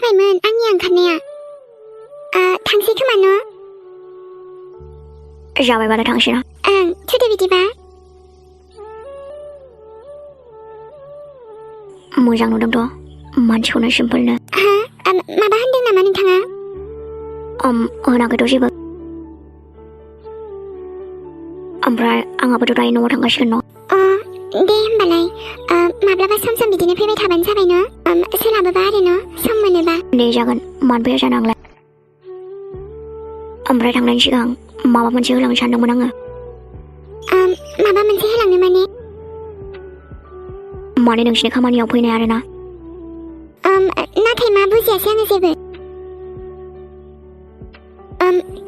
जाबायमोन आंनि ओंखारनाया थांसै खोमा न' जाबायबालाय थांसै ना थुदो बिदिबा मोजां नुदोंथ' मानसिखौनो सिम्पोलनो माबा होनदों नामा नोंथाङा होनाखैथ' जेबो ओमफ्राय आंहाबोथ' दायो न'आव थांगासिगोन न' दे होमबालाय माब्लाबा सम सम बिदिनो फैबाय थाबानो जाबाय न' सोलाबोबा आरो न' सम मोनोबा दे जागोन मानो फैया जानो आंलाय ओमफ्राय थांनायनि सिगां माबा मोनसे होलांनो सानदोंमोन आङो माबा मोनसे होलांनो माने नोंसिनि खामानियाव फैनाय आरोना नाथाय मा बुजियासै आङो जेबो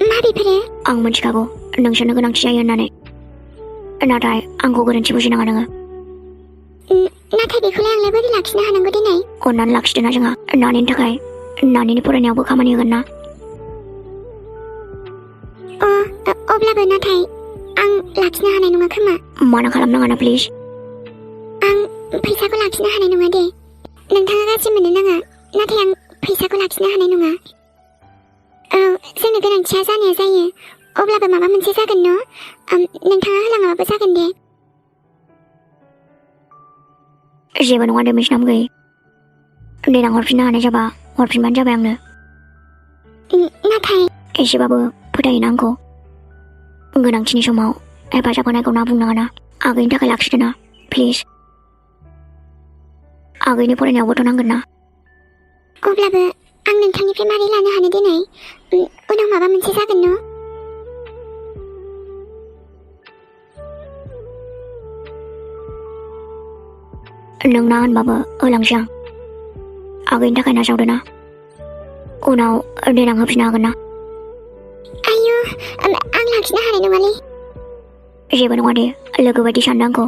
मा बेफोरो आं मिथिखागौ नोंसोरनो गोनांथि जायो होननानै नाथाय आंखौ गोरोन्थि बुजिनाङा नोङो नाथाय बेखौलाय आंलाय बोरै लाखिनो हानांगौ दिनै अननानै लाखिदोना जोंहा नानिनि थाखाय नानिनि फरायनायावबो खामानि होगोन ना अब्लाबो नाथाय आं लाखिनो हानाय नङा खोमा माना खालामनाङा ना प्लिज आं फैसाखौ लाखिनो हानाय नङा दे नोंथाङा गाज्रि मोननो नाङा नाथाय आं फैसाखौ लाखिनो हानाय नङा जोंनो गोनांथिया जानाया जायो अब्लाबो माबा मोनसे जागोन न' नोंथाङा होलाङाबाबो जागोन दे जेबो नङा दे मिस नाम गैयै देनां हरफिननो हानाय जाबा हरफिनबानो जाबाय आंनो नाथाय एसेबाबो फोथायोना आंखौ गोनांथिनि समाव हेफाजाब होनायखौ ना बुंनाङा ना आगैनि थाखाय लाखिदो ना प्लिज आगैनि फरायनायावबोथ' नांगोन ना अब्लाबो आं नोंथांनिफ्राय मारै लानो हानो दिनै उनाव माबा मोनसे जागोन न' नोंना होनबाबो होलांसै आं आगैनि थाखाय नाजावदो ना उनाव देनां होफिननो हागोन ना आयु आं लाखिनो हानाय नङालै जेबो नङा दे लोगो बायदि सानदों आंखौ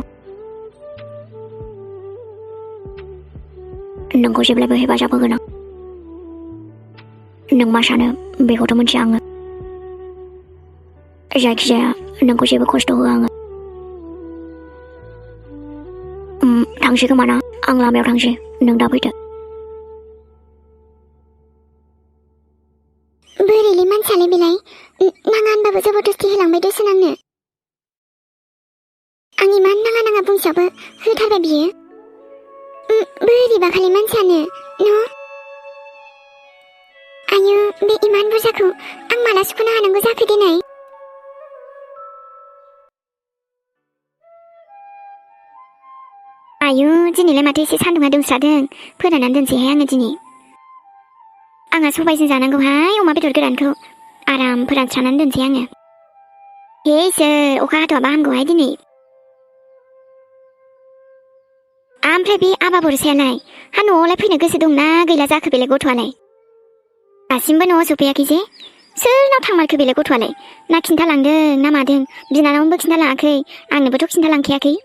नोंखौ जेब्लायबो हेफाजाब होगोन आं नों मा सानो बेखौथ' मिथिया आङो जायखिजाया नोंखौ जेबो खस्थ' होआ आङो थांसै खोमा ना आं लामायाव थांसै नों दा फैदो बोरैलै मानसियालाय बेलाय नाङा होनबाबो जबरदस्ति होलांबाय दसे आंनो आं इमान नाङा नाङा बुंसेयावबो होथारबाय बियो बोरैबा खालि मानसियानो न' आयु बे इमान बुरजाखौ आं माला सुख'नो हानांगौ जाखो दिनै आयु दिनैलाय माथो एसे सान्दुङा दुंस्रादों फोराननानै दोनसैहाय आङो दिनै आंहा सबायजों जानांगौहाय अमा बेदर गोरानखौ आराम फोरानस्रानानै दोनसै आङो हे इसोर अखा हाथ'आबा हामगौहाय दिनै ओमफ्राय बे आबा बरसायालाय हा न'आवलाय फैनो गोसो दंना गैला जाखो बेलाय गथ'आलाय दासिमबो न'आव सफैयाखै जे सोरनाव थांमारखो बेलाय गथ'आलाय ना खिन्थालांदों ना मादों बिनानावनोबो खिन्थालाङाखै आंनोबोथ' खिन्थालांखायाखै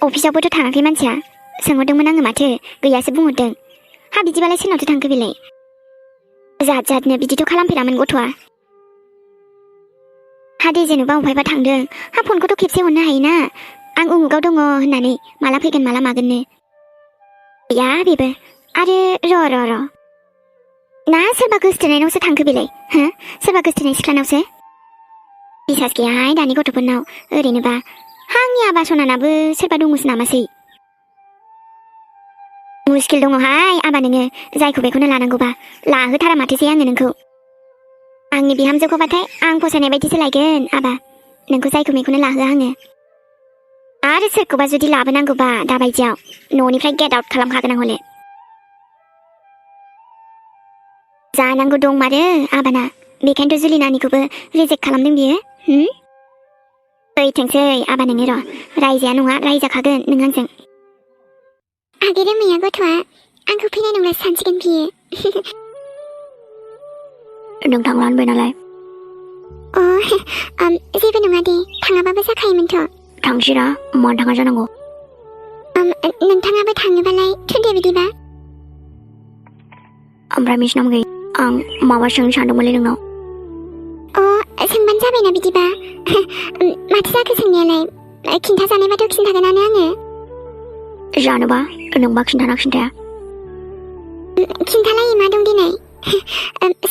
अफिसावबोथ' थाङाखै मानसिया सोंहरदोंमोन आङो माथो गैयासो बुंहरदों हा बिदिबालाय सोरनावथो थांखो बेलाय जात जातनो बिदिथ' खालामफेरामोन गथ'आ हा दे जेनेबा अफायबा थांदों हा फनखौथ' खेबसे हरनो हायोना आं उमुगाव दङ होननानै माला फैगोन माला मागोननो गैया बेबो आरो र' ना सोरबा गोसथोनायनावसो थांखो बेलाय सोरबा गोसथोनाय सिख्लानावसो बिसास गैयाहाय दानि गथ'फोरनाव ओरैनोबा आंनि आबा सनानाबो सोरबा दङसो नामासै मुस्किल दङहाय आबा नोङो जायखौ बेखौनो लानांगौबा लाहोथारा माथोसै आङो नोंखौ आंनि बिहामजोखौबाथाय आं फसायनाय बायदिसो लायगोन आबा नोंखौ जायखौ बेखौनो लाहोआ आङो आरो सोरखौबा जुदि लाबोनांगौबा दाबायदियाव न'निफ्राय गेट आउट खालामखागोन आं हले जानांगौ दं मारो आबाना बेखायनोथ' जुलि नानिखौबो रिजेक्ट खालामदों बियो फैथोंसै आबा नोङो र' रायजाया नङा रायजाखागोन नों आंजों आगै रोमाया गथ'आ आंखौ फैनाय नंला सानसिगोन बियो नों थांला होनबाय नालाय जेबो नङा दे थाङाबाबो जाखायोमोनथ' थांसैना मानो थाङा जानांगौ नोंथाङाबो थाङोबालाय थुदो बिदिबा ओमफ्राय मिस नाम गैयै आं माबा सोंनो सानदोंमोनलै नोंनाव सोंबानो जाबायना बिदिबा माथो जाखो सोंनायालाय खिन्थाजानायबाथ' खिन्थागोनानो आङो जानोबा नोंबा खिन्थाना खिन्थाया खिन्थालायै मा दं दिनै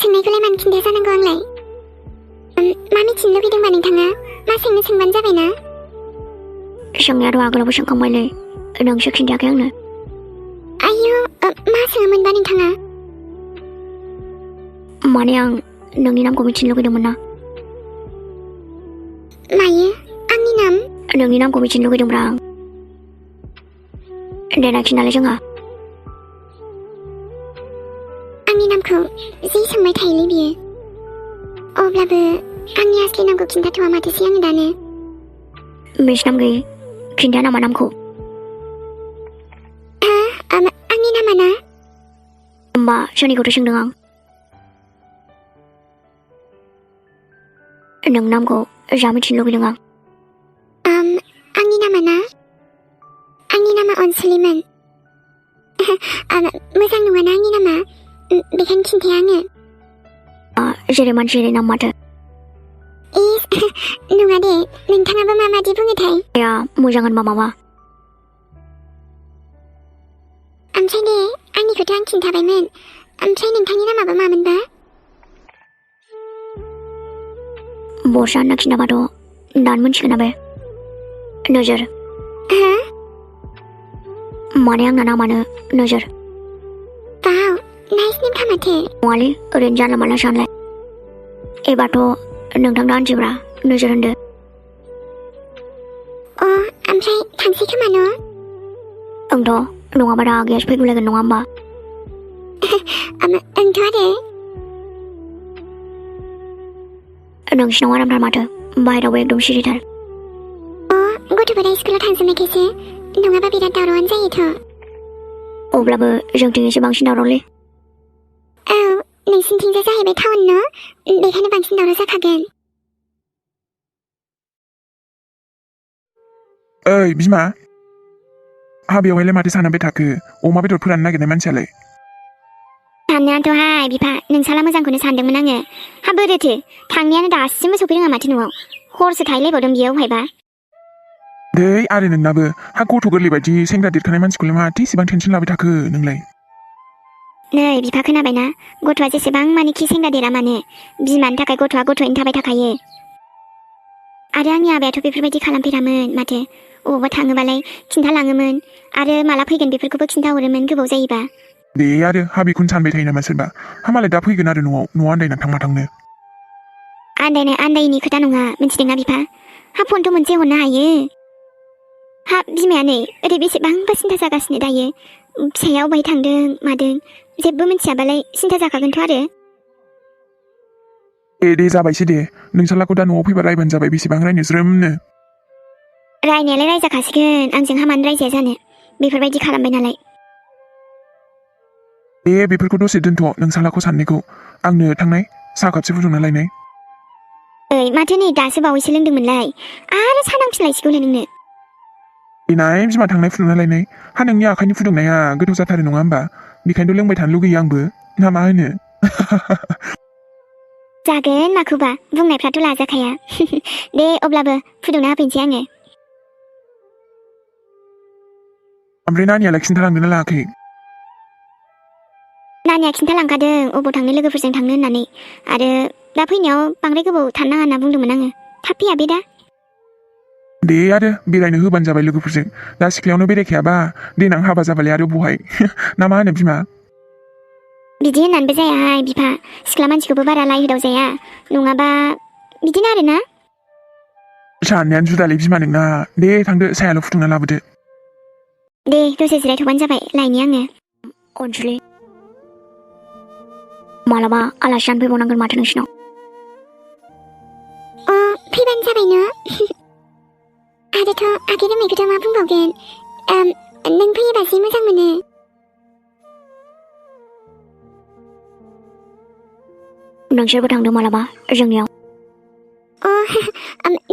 सोंनायखौलाय मानो खिन्थाया जानांगौ आंलाय मा मिथिनो लुगैदोंबा नोंथाङा मा सोंनो सोंबानो जाबायना सोंनायाथ' आगोलावबो सोंखांबायलै नोंसो खिन्थायाखै आंनो आयौ मा सोङामोनबा नोंथाङा माने आं नोंनि नामखौ मिथिनो लुगैदोंमोन ना मायो आंनि नाम नोंनि नामखौ मिथिनो लुगैदोंब्रा आं देनाय खिन्थालाय जोंहा आंनि नामखौ जि सोंबाय थायोलै बियो अब्लाबो आंनि आसलि नामखौ खिन्थाथ'वा माथोसै आङो दानो मिस नाम गैयि खिन्थाया नामा नामखौ आंनि नामा ना होमबा सोरनिखौथो सोंदों आं नों नामखौ जा मिथिनो लुगैदों आं आंनि नामा ना आंनि नामा अनसुलिमोन मोजां नङाना आंनि नामा बेखायनो खिन्थाया आङो जेरै मानसि जेरै नाम माथो नङा दे नोंथाङाबो माबादि बुङोथाय या मोजां होनबा माबा ओमफ्राय दे आंनिखौथ' आं खिन्थाबायमोन ओमफ्राय नोंथांनि नामाबा मामोनबा बरसा होनना खिन्थाबाथ' दानो मोनथिगोन ना बे नोजोर माने आंना नामानो नोजोर वाव नाइस नेम माथो नङालै ओरैनो जानला मानला सानलाय एबारथ' नोंथां दानसेब्रा नोजोर होनदो ओमफ्राय थांसै खोमा न' ओंथ' नङाबा दा आगैयासो फैगुलायगोन नङा होमबा ओंथ' आरो नोंसिनाव आरामथार माथो बाहेरावबो एकदम सिरिथार गथ'फोरा स्कुलाव थांजोबनायखायसो नङाबा बिराद दावरावानो जायोथ' अब्लाबो जोंथिं एसे बांसिन दावरावलै औ नोंसिनिथिंजाय जाहैबाय टाउन न' बेखायनो बांसिन दावराव जाखागोन ओइ बिमा हाबायावहायलाय माथो सानाबाय थाखो अमा बेदर फोराननो नागिरनाय मानसियालाय साननायाथ'हाय बिफा नोंसाला मोजांखौनो सानदोंमोन आङो हा बोरोथो थांनायानो दासिमबो सफैरोङा माथो न'आव हरसो थाहैलायबावदों बियो अबहायबा दै आरो नोंनाबो हा गथ' गोरलै बायदि सेंग्रा देरखानाय मानसिखौलाय माथो इसेबां टेनसन लाबाय थाखो नोंलाय नै बिफा खोनाबायना गथ'आ जेसेबां मानिखि सेंग्रा देरा मानो बिमानि थाखाय गथ'आ गथ'यैनो थाबाय थाखायो आरो आंनि आबायाथ' बेफोरबायदि खालामफेरामोन माथो अबावबा थाङोबालाय खिन्थालाङोमोन आरो माला फैगोन बेफोरखौबो खिन्थाहरोमोन गोबाव जायोबा दे आरो हा बेखौनो सानबाय थायो नामा सोरबा हा मालाय दा फैगोन आरो न'आव आन्दायना थांनो आन्दायनि खोथा नङा मिथिदोंना बिफा हा फनथ' मोनसे हरनो हायो हा बिमाया नै ओरै बेसेबांबा सिन्था जागासिनो दायो फिसाया अबाय थांदों मादों जेबो मिथियाबालाय सिन्था जाखागोनथ' आरो दे जाबायसै दे नोंसालाखौ दा न'आव फैबा रायबानो जाबाय बेसेबां रायनो ज्रोमनो रायनायालाय रायजाखासिगोन आंजों हामानो रायजाया जानो बेफोरबायदि खालामबाय नालाय दे बेफोरखौ दसे दोनथ' नोंसालाखौ साननायखौ आंनो थांनाय साहा कापसे फुदुंना लायनाय ओइ माथो नै दासो बावैसो लोंदोंमोनलाय आरो सानांफिनलायसिगौलाय नोंनो देनाय बिमा थांनाय फुदुंना लायनाय हा नोंनि आखाइनि फुदुंनाया गोथाव जाथारो नङा होमबा बेखायनोथ' लोंबाय थानो लुगैयो आंबो ना मा होनो जागोन माखौबा बुंनायफ्राथ' लाजाखाया दे अब्लाबो फुदुंना होफैनोसै आङो ओमफ्राय नानियालाय खिन्थालांदोंना लाङाखै नानिया खिन्थालांखादों अबाव थांनो लोगोफोरजों थांनो होननानै आरो दा फैनायाव बांद्राय गोबाव थानो नाङा होनना बुंदोंमोन आङो थाब फैया बे दा दे आरो बेरायनो होबानो जाबाय लोगोफोरजों दा सिख्लायावनो बेरायखायाबा देनां हाबा जाबालाय आरो बहाय ना मा होनो बिमा बिदि होननानैबो जायाहाय बिफा सिख्ला मानसिखौबो बारा लायहोदाव जाया नङाबा बिदिनो आरोना साननायानो जुदालै बिमा नोंना दे थांदो सायाल' फुदुंना लाबोदो दे दसे जिरायथ'बानो जाबाय लायनि आङो अनसुलि मालाबा आलासि जानो फैबावनांगोन माथो नोंसिनाव फैबानो जाबाय न' आरोथ' आगै रोंनायखौथ' मा बुंबावगोन नों फैयोबा जि मोजां मोनो नोंसोरबो थांदो मालाबा जोंनियाव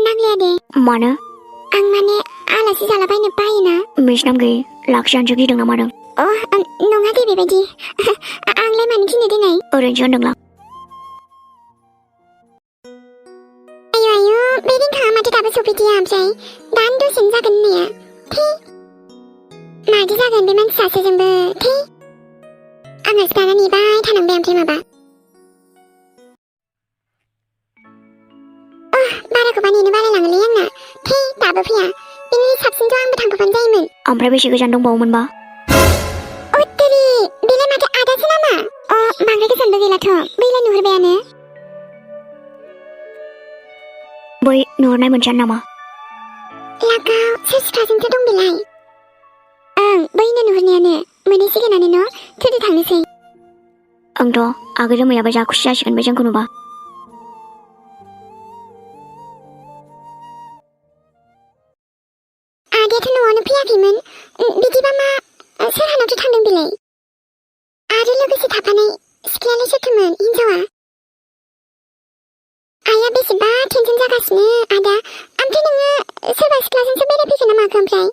नांलाया दे मानो आं माने आलासि जालाबायनो बायोना मिस नाम गैयि लाखिजानोसो गिदों ना मादों नङा दे बेबायदि आंलाय मानो गिनो देनाय ओरैनोसो होनदोंलां आयु बे रिंखाङा माथो दाबो सफैदिया ओमफ्राय दानो दसेनो जागोन होननाया थै मादि जागोन बे मानसि सासेजोंबो थै आं सिखाना नेबाय थानांबाय ओमफ्राय माबा बाराखौबा नेनो बालायलाङोलै आंना थै दाबो फैया बिनि साबसिनथ' आंबो थांफाबानो जायोमोन ओमफ्राय बेसे गोजान दंबावोमोनबा अत्तरी बेलाय माथो आदासो नामा बांद्राय गोजानबो गैलाथ' बैलाय नुहुरबायानो बै नुहुरनाय मोनसेयानो नामा लागाव सोर सिख्लाजोंसो दं बेलाय ओं बैनो नुहुरनायानो मोनहैसिगोनानो न' थुदो थांनोसै आंथ' आगै रोमैयाबो जा खुसि जासिगोन बे जोंखौ नुबा आदायाथ' न'आवनो फैयाखैमोन बिदिबा मा सोरहानावथो थांदों बेलाय आरो लोगोसे थाफानाय सिख्लायालाय सोरथोमोन हिनजावा आइया बेसेबा टेनसन जागासिनो आदा ओमफ्राय नोङो सोरबा सिख्लाजोंसो बेरायफैखो ना माखो ओमफ्राय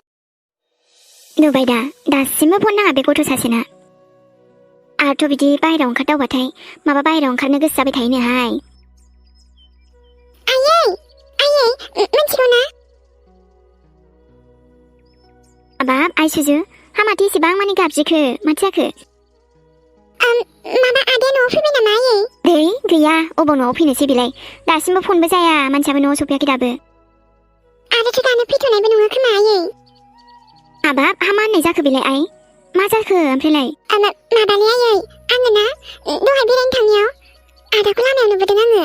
नुबाय दा दासिमबो फन नाङा बे गथ' सासेना आरोथ' बिदि बाहेरायाव ओंखारदावबाथाय माबा बाहेरायाव ओंखारनो गोसो जाबाय थायोनोहाय आयै मिथिगौ ना बाब आइ सुजु हा माथो एसेबां मानि गाबजिखो माथो जाखो माबा आदाया न'आव फैबाय नामा आयै दै गैया अबाव न'आव फैनोसै बेलाय दासिमबो फनबो जाया मानसियाबो न'आव सफैयाखै दाबो आरोथ' दानो फैथ'नायबो नङा खोमा आयै हाबाब हा मा होननाय जाखो बेलाय आइ मा जाखो ओमफ्रायलाय माबालै आयै आङो ना दहाय बेरायनो थांनायाव आदाखौ लामायाव नुबोदों आङो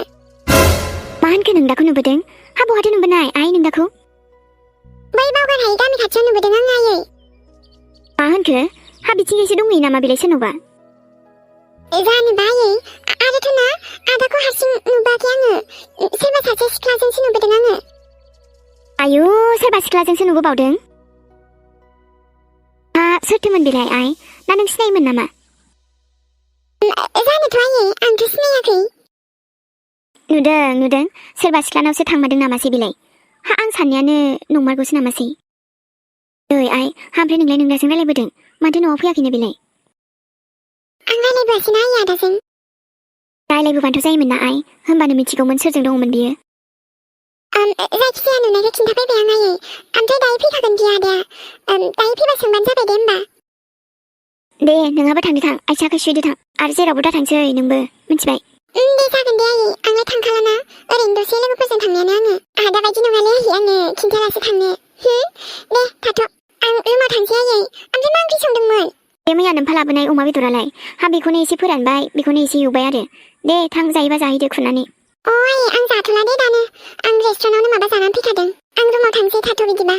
मा होनखो नोंदाखौ नुबोदों हा बहाथो नुबोनाय आइ नोंदाखौ बै बावगारहायै गामि खाथियाव नुबोदों आङो आयै मा होनखो हा बिथिंजायसो दंहैयो नामा बेलाय सोरनावबा जानोबा आयै आरोथ' ना आदाखौ हारसिं नुबोआखै आङो सोरबा सासे सिख्लाजोंसो नुबोदों आङो आयु सोरबा सिख्लाजोंसो नुबोबावदों हा सोरथोमोन बेलाय आइ ना नों सिनायोमोन नामा जानोथ' आयै आंथ' सिनायाखै नुदों सोरबा सिख्लानावसो थांमारदों नामासै बेलाय हा आं साननायानो नंमारगौसो नामासै ओइ आइ हा ओमफ्राय नोंलाय नोंदाजों रायलायबोदों माथो न'आव फैयाखैनो बेलाय आं रायलायबोआसैना आइ आदाजों रायलायबोबानोथ' जायोमोन ना आइ होमबानो मिथिगौमोन सोरजों दङमोन बियो जायखिजाया नुनायखौ खिन्थाफैबाय आं आयै ओमफ्राय दायो फैखागोन बियो आदाया दायो फैबा सोंबानो जाबाय दे होमबा दे नोंहाबो थांदो थां आथिं आखाइ सुदो थां आरो जेरावबो दा थांसै नोंबो मिथिबाय दे जागोन दे आयै आंलाय थांखालाना ओरैनो दसे लोगोफोरजों थांनायानो आङो आदा बायदि नङालै आयै आङो खिन्थालासो थांनो दे थाथ' आं रुमाव थांसै आयै ओमफ्राय मा ओंख्रि संदोंमोन बे मैया नोमफा लाबोनाय अमा बेदरालाय हा बेखौनो एसे फोरानबाय बेखौनो एसे एवबाय आरो दे थां जायोबा जाहैदो खुरनानै आयै आं जाथ'ला दे दानो आं रेस्टुरेन्टावनो माबा जानानै फैखादों आं रुमाव थांसै थाथ' बिदिबा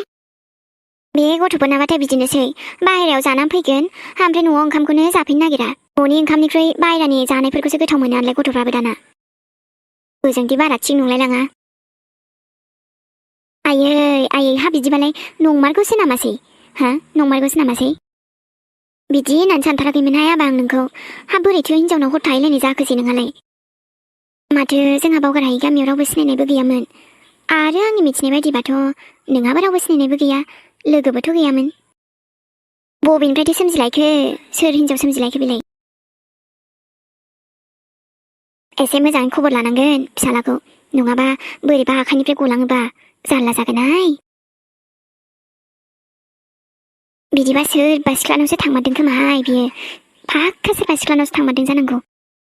बे गथ'फोरनाबाथाय बिदिनोसै बाहेरायाव जानानै फैगोन ओमफ्राय न'आव ओंखामखौनो जाफैनो नागिरा न'नि ओंखामनिख्रुइ बाहेरानि जानायफोरखौसो गोथाव मोनो नालाय गथ'फ्राबो दाना ओजोंदि बारा थिग नंलायलाङा आयै हा बिदिबालाय नंमारगौसो नामासै हा नंमारगौसो नामासै बिदि होननानै सानथाराखैमोनहाय आबा आं नोंखौ हा बोरैथो हिनजावनाव हर थाहैलायनाय जाखोसै नोंहालाय माथो जोंहा बावगारहायै गामियाव रावबो सिनायनायबो गैयामोन आरो आंनि मिथिनाय बायदिबाथ' नोंहाबो रावबो सिनायनायबो गैया लोगोबोथ' गैयामोन बबेनिफ्रायथो सोमजिलायखो सोर हिनजाव सोमजिलायखो बेलाय एसे मोजाङै खबर लानांगोन फिसालाखौ नङाबा बोरैबा आखाइनिफ्राय गलाङोबा जारला जागोनहाय बिदिबा सोरबा सिख्लानावसो थांमारदों खोमाहाय बियो फाक्का सोरबा सिख्लानावसो थांमारदों जानांगौ